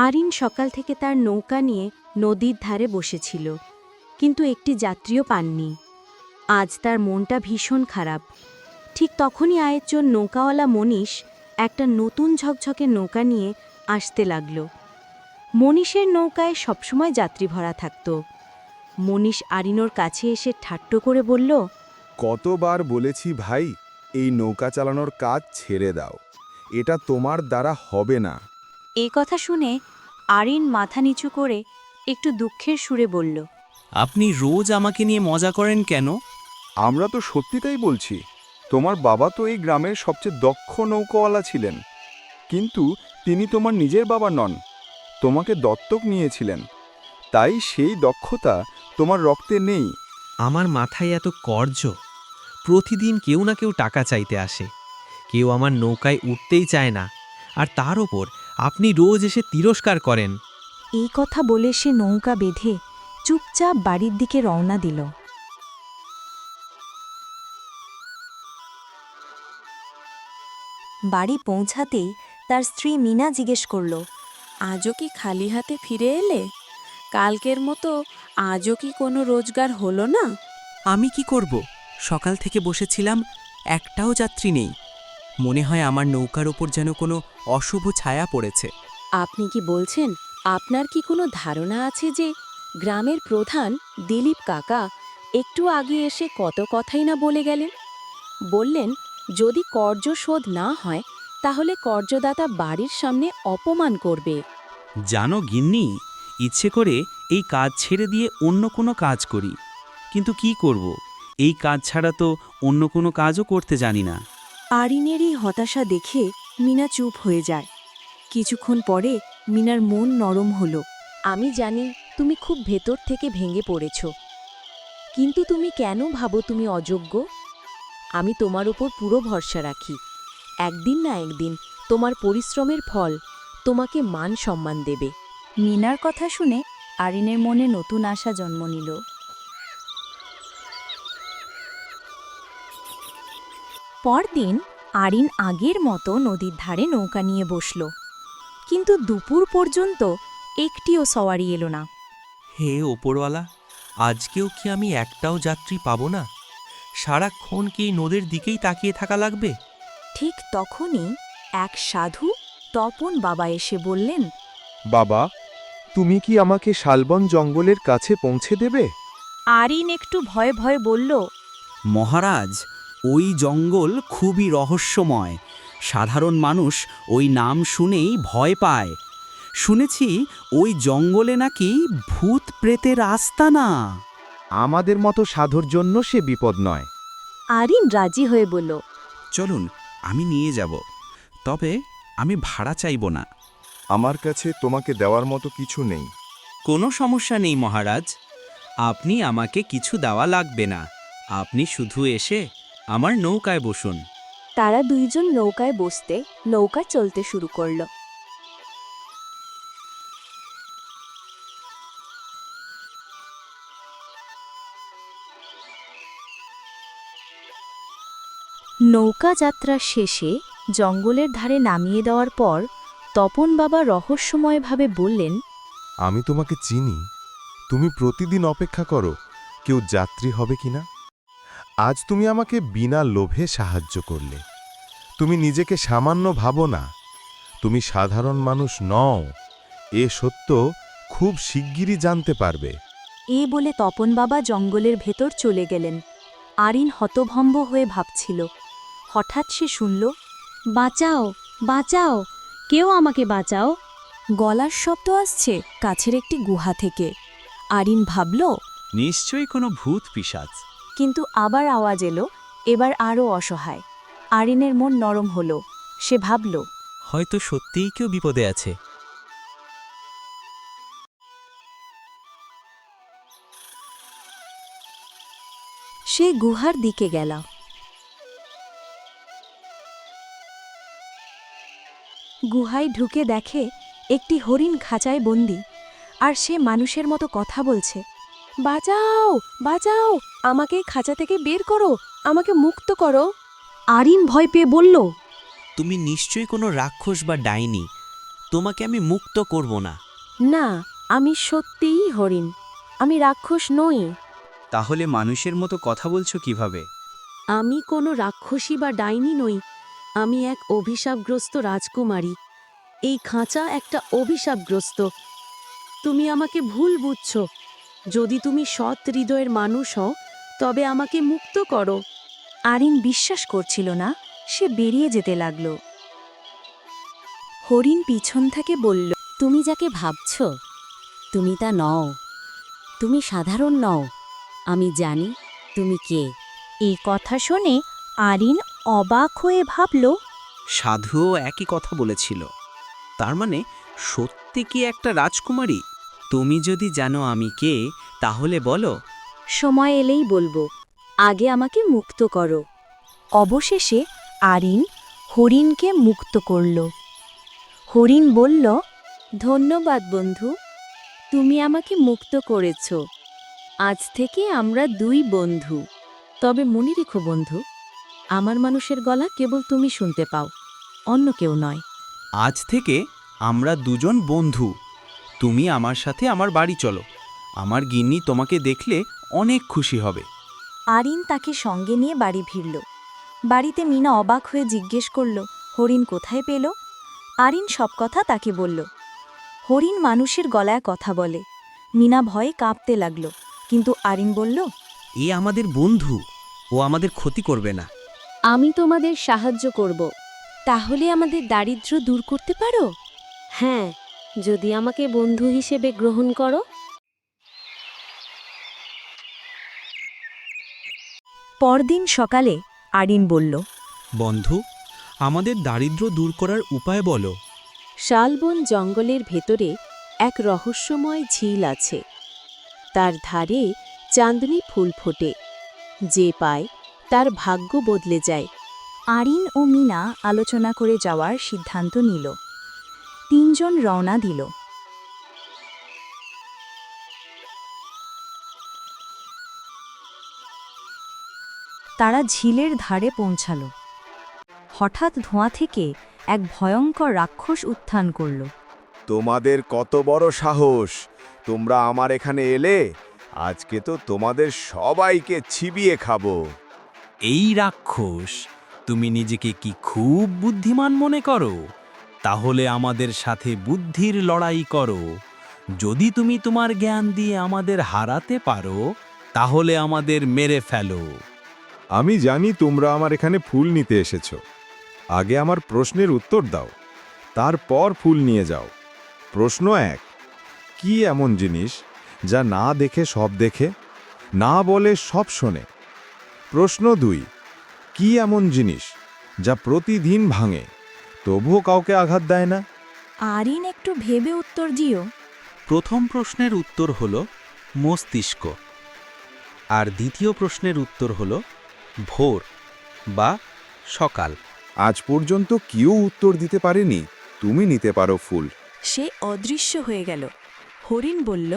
আরিন সকাল থেকে তার নৌকা নিয়ে নদীর ধারে বসেছিল, কিন্তু একটি যাত্রীও পাননি। আজ তার মনটা ভীষণ খারাপ। ঠিক তখনই আয়ের নৌকাওয়ালা মনীষ একটা নতুন ঝকঝকে নৌকা নিয়ে আসতে লাগল। মনীষের নৌকায় সবসময় যাত্রী ভরা থাকত। মনীষ আরিনোর কাছে এসে ঠাট্ট করে বলল, কতবার বলেছি ভাই, এই নৌকা চালানোর কাজ ছেড়ে দাও, এটা তোমার দ্বারা হবে না। এই কথা শুনে আরিন মাথা নিচু করে একটু দুঃখের সুরে বলল, আপনি রোজ আমাকে নিয়ে মজা করেন কেন? আমরা তো সত্যিটাই বলছি। তোমার বাবা তো এই গ্রামের সবচেয়ে দক্ষ নৌকাওয়ালা ছিলেন, কিন্তু তিনি তোমার নিজের বাবা নন, তোমাকে দত্তক নিয়েছিলেন। তাই সেই দক্ষতা তোমার রক্তে নেই। আমার মাথায় এত কর্জ। প্রতিদিন কেউ না কেউ টাকা চাইতে আসে, কেউ আমার নৌকায় উঠতেই চায় না, আর তার ওপর আপনি রোজ এসে তিরস্কার করেন। এই কথা বলে সে নৌকা বেঁধে চুপচাপ বাড়ির দিকে রওনা দিল। বাড়ি পৌঁছাতেই তার স্ত্রী মিনা জিজ্ঞেস করল, আজও কি খালি হাতে ফিরে এলে? কালকের মতো আজও কি কোনো রোজগার হলো না? আমি কি করব? সকাল থেকে বসেছিলাম, একটাও যাত্রী নেই। মনে হয় আমার নৌকার ওপর যেন কোনো অশুভ ছায়া পড়েছে। আপনি কি বলছেন, আপনার কি কোনো ধারণা আছে যে গ্রামের প্রধান দিলীপ কাকা একটু আগে এসে কত কথাই না বলে গেলেন? বললেন, যদি কর্য শোধ না হয় তাহলে কর্যদাতা বাড়ির সামনে অপমান করবে। জানো গিন্নি, ইচ্ছে করে এই কাজ ছেড়ে দিয়ে অন্য কোনো কাজ করি, কিন্তু কি করব? এই কাজ ছাড়া তো অন্য কোনো কাজও করতে জানি না। আরিনেরই হতাশা দেখে মিনা চুপ হয়ে যায়। কিছুক্ষণ পরে মিনার মন নরম হলো। আমি জানি তুমি খুব ভেতর থেকে ভেঙে পড়েছ, কিন্তু তুমি কেন ভাবো তুমি অযোগ্য? আমি তোমার উপর পুরো ভরসা রাখি। একদিন না একদিন তোমার পরিশ্রমের ফল তোমাকে মান সম্মান দেবে। মিনার কথা শুনে আরিনের মনে নতুন আশা জন্ম নিল। পরদিন আরিন আগের মতো নদীর ধারে নৌকা নিয়ে বসল, কিন্তু দুপুর পর্যন্ত একটিও সওয়ারি এলো না। হে ওপরওয়ালা, আজকেও কি আমি একটাও যাত্রী পাবো না? সারাক্ষণ কি এই নদীর দিকেই তাকিয়ে থাকা লাগবে? ঠিক তখনই এক সাধু তপন বাবা এসে বললেন, বাবা, তুমি কি আমাকে শালবন জঙ্গলের কাছে পৌঁছে দেবে? আরিন একটু ভয়ে ভয়ে বলল, মহারাজ, ওই জঙ্গল খুবই রহস্যময়। সাধারণ মানুষ ওই নাম শুনেই ভয় পায়। শুনেছি ওই জঙ্গলে নাকি ভূত প্রেতের আস্তানা। আমাদের মতো সাধুর জন্য সে বিপদ নয়। আরিন রাজি হয়ে বলল, চলুন, আমি নিয়ে যাব, তবে আমি ভাড়া চাইব না। আমার কাছে তোমাকে দেওয়ার মতো কিছু নেই। কোনো সমস্যা নেই মহারাজ, আপনি আমাকে কিছু দেওয়া লাগবে না। আপনি শুধু এসে আমার নৌকায় বসুন। তারা দুইজন নৌকায় বসতে নৌকা চলতে শুরু করল। নৌকা যাত্রার শেষে জঙ্গলের ধারে নামিয়ে দেওয়ার পর তপন বাবা রহস্যময়ভাবে বললেন, আমি তোমাকে চিনি। তুমি প্রতিদিন অপেক্ষা করো কেউ যাত্রী হবে কিনা। আজ তুমি আমাকে বিনা লোভে সাহায্য করলে। তুমি নিজেকে সামান্য ভাবো না, তুমি সাধারণ মানুষ নও। এ সত্য খুব শিগগিরই জানতে পারবে। এই বলে তপন বাবা জঙ্গলের ভেতর চলে গেলেন। আরিন হতভম্ব হয়ে ভাবছিল। হঠাৎ সে শুনল, বাঁচাও, বাঁচাও, কেউ আমাকে বাঁচাও। গলার শব্দ আসছে কাছের একটি গুহা থেকে। আরিন ভাবল, নিশ্চয়ই কোনো ভূত পিশাচ। কিন্তু আবার আওয়াজ এলো, এবার আরও অসহায়। আরিনের মন নরম হল। সে ভাবল, হয়তো সত্যিই কেউ বিপদে আছে। সে গুহার দিকে গেল। গুহায় ঢুকে দেখে একটি হরিণ খাঁচায় বন্দি, আর সে মানুষের মতো কথা বলছে। বাঁচাও, বাঁচাও, আমাকে এই খাঁচা থেকে বের করো, আমাকে মুক্ত করো। আরিন ভয় পেয়ে বলল, তুমি নিশ্চয়ই কোনো রাক্ষস বা ডাইনি। তোমাকে আমি মুক্ত করব না। না, আমি সত্যিই হরিণ, আমি রাক্ষস নই। তাহলে মানুষের মতো কথা বলছো কিভাবে? আমি কোনো রাক্ষসী বা ডাইনি নই, আমি এক অভিশাপগ্রস্ত রাজকুমারী। এই খাঁচা একটা অভিশাপগ্রস্ত। তুমি আমাকে ভুল বুঝছ। যদি তুমি সৎ হৃদয়ের মানুষ হও তবে আমাকে মুক্ত করো। আরিন বিশ্বাস করছিল না, সে বেরিয়ে যেতে লাগল। হরিণ পিছন থেকে বলল, তুমি যাকে ভাবছ তুমি তা নও, তুমি সাধারণ নও। আমি জানি তুমি কে। এই কথা শুনে আরিন অবাক হয়ে ভাবল, সাধুও একই কথা বলেছিল। তার মানে সত্যি কি একটা রাজকুমারী? তুমি যদি জানো আমি কে, তাহলে বলো। সময় এলেই বলবো, আগে আমাকে মুক্ত করো। অবশেষে আরিন হরিণকে মুক্ত করল। হরিণ বলল, ধন্যবাদ বন্ধু, তুমি আমাকে মুক্ত করেছ। আজ থেকে আমরা দুই বন্ধু। তবে মনে রেখো বন্ধু, আমার মানুষের গলা কেবল তুমি শুনতে পাও, অন্য কেউ নয়। আজ থেকে আমরা দুজন বন্ধু। তুমি আমার সাথে আমার বাড়ি চলো। আমার গিন্নি তোমাকে দেখলে অনেক খুশি হবে। আরিন তাকে সঙ্গে নিয়ে বাড়ি ফিরল। বাড়িতে মিনা অবাক হয়ে জিজ্ঞেস করল, হরিণ কোথায় পেল? আরিন সব কথা তাকে বলল। হরিণ মানুষের গলায় কথা বলে। মিনা ভয়ে কাঁপতে লাগল, কিন্তু আরিন বলল, এ আমাদের বন্ধু, ও আমাদের ক্ষতি করবে না। আমি তোমাদের সাহায্য করব। তাহলে আমাদের দারিদ্র্য দূর করতে পারো? হ্যাঁ, যদি আমাকে বন্ধু হিসেবে গ্রহণ করো। পরদিন সকালে আরিন বলল, বন্ধু, আমাদের দারিদ্র্য দূর করার উপায় বলো। শালবন জঙ্গলের ভেতরে এক রহস্যময় ঝিল আছে। তার ধারে চাঁদনি ফুল ফোটে। যে পায় তার ভাগ্য বদলে যায়। আরিন ও মিনা আলোচনা করে যাওয়ার সিদ্ধান্ত নিল। তিনজন রওনা দিল। তারা ঝিলের ধারে পৌঁছাল। হঠাৎ ধোঁয়া থেকে এক ভয়ঙ্কর রাক্ষস উত্থান করল। তোমাদের কত বড় সাহস! তোমরা আমার এখানে এলে? আজকে তো তোমাদের সবাইকে চিবিয়ে খাবো। এই রাক্ষস, তুমি নিজেকে কি খুব বুদ্ধিমান মনে করো? তাহলে আমাদের সাথে বুদ্ধির লড়াই করো। যদি তুমি তোমার জ্ঞান দিয়ে আমাদের হারাতে পারো, তাহলে আমাদের মেরে ফেলো। আমি জানি তোমরা আমার এখানে ফুল নিতে এসেছো। আগে আমার প্রশ্নের উত্তর দাও, তারপর ফুল নিয়ে যাও। প্রশ্ন 1, কি এমন জিনিস যা না দেখে সব দেখে, না বলে সব শোনে? প্রশ্ন 2, কি এমন জিনিস যা প্রতিদিন ভাঙে, তবুও কাউকে আঘাত দেয় না? আরিন একটু ভেবে উত্তর দিও। প্রথম প্রশ্নের উত্তর হল মস্তিষ্ক, আর দ্বিতীয় প্রশ্নের উত্তর হল ভোর বা সকাল। আজ পর্যন্ত কেউ উত্তর দিতে পারেনি। তুমি নিতে পারো ফুল। সে অদৃশ্য হয়ে গেল। হরিণ বলল,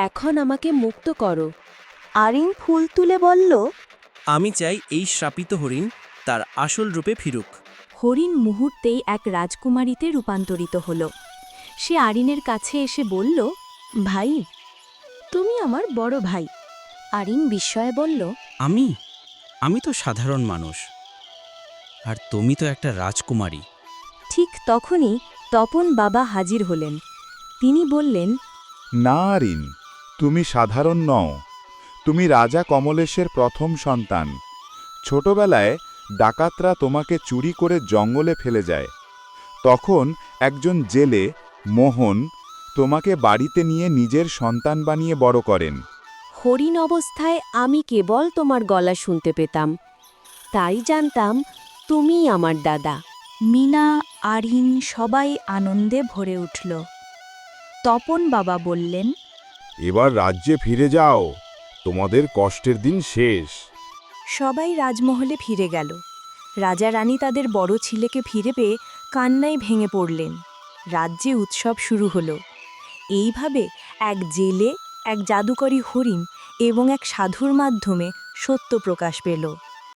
এখন আমাকে মুক্ত করো। আরিন ফুল তুলে বলল, আমি চাই এই শ্রাপিত হরিণ তার আসল রূপে ফিরুক। হরিণ মুহূর্তেই এক রাজকুমারীতে রূপান্তরিত হল। সে আরিনের কাছে এসে বলল, ভাই, তুমি আমার বড় ভাই। আরিন বিস্ময়ে বলল, আমি তো সাধারণ মানুষ, আর তুমি তো একটা রাজকুমারী। ঠিক তখনই তপন বাবা হাজির হলেন। তিনি বললেন, না আরিন, তুমি সাধারণ নও। তুমি রাজা কমলেশের প্রথম সন্তান। ছোটবেলায় ডাকাতরা তোমাকে চুরি করে জঙ্গলে ফেলে যায়। তখন একজন জেলে, মোহন, তোমাকে বাড়িতে নিয়ে নিজের সন্তান বানিয়ে বড় করেন। হরিণ অবস্থায় আমি কেবল তোমার গলা শুনতে পেতাম, তাই জানতাম তুমিই আমার দাদা। মিনা, আরিন সবাই আনন্দে ভরে উঠল। তপন বাবা বললেন, এবার রাজ্যে ফিরে যাও, তোমাদের কষ্টের দিন শেষ। সবাই রাজমহলে ফিরে গেল। রাজা রানী তাদের বড় ছেলেকে ফিরে পেয়ে কান্নায় ভেঙে পড়লেন। রাজ্যে উৎসব শুরু হলো। এইভাবে এক জেলে, এক জাদুকরী হরিণ এবং এক সাধুর মাধ্যমে সত্য প্রকাশ পেল।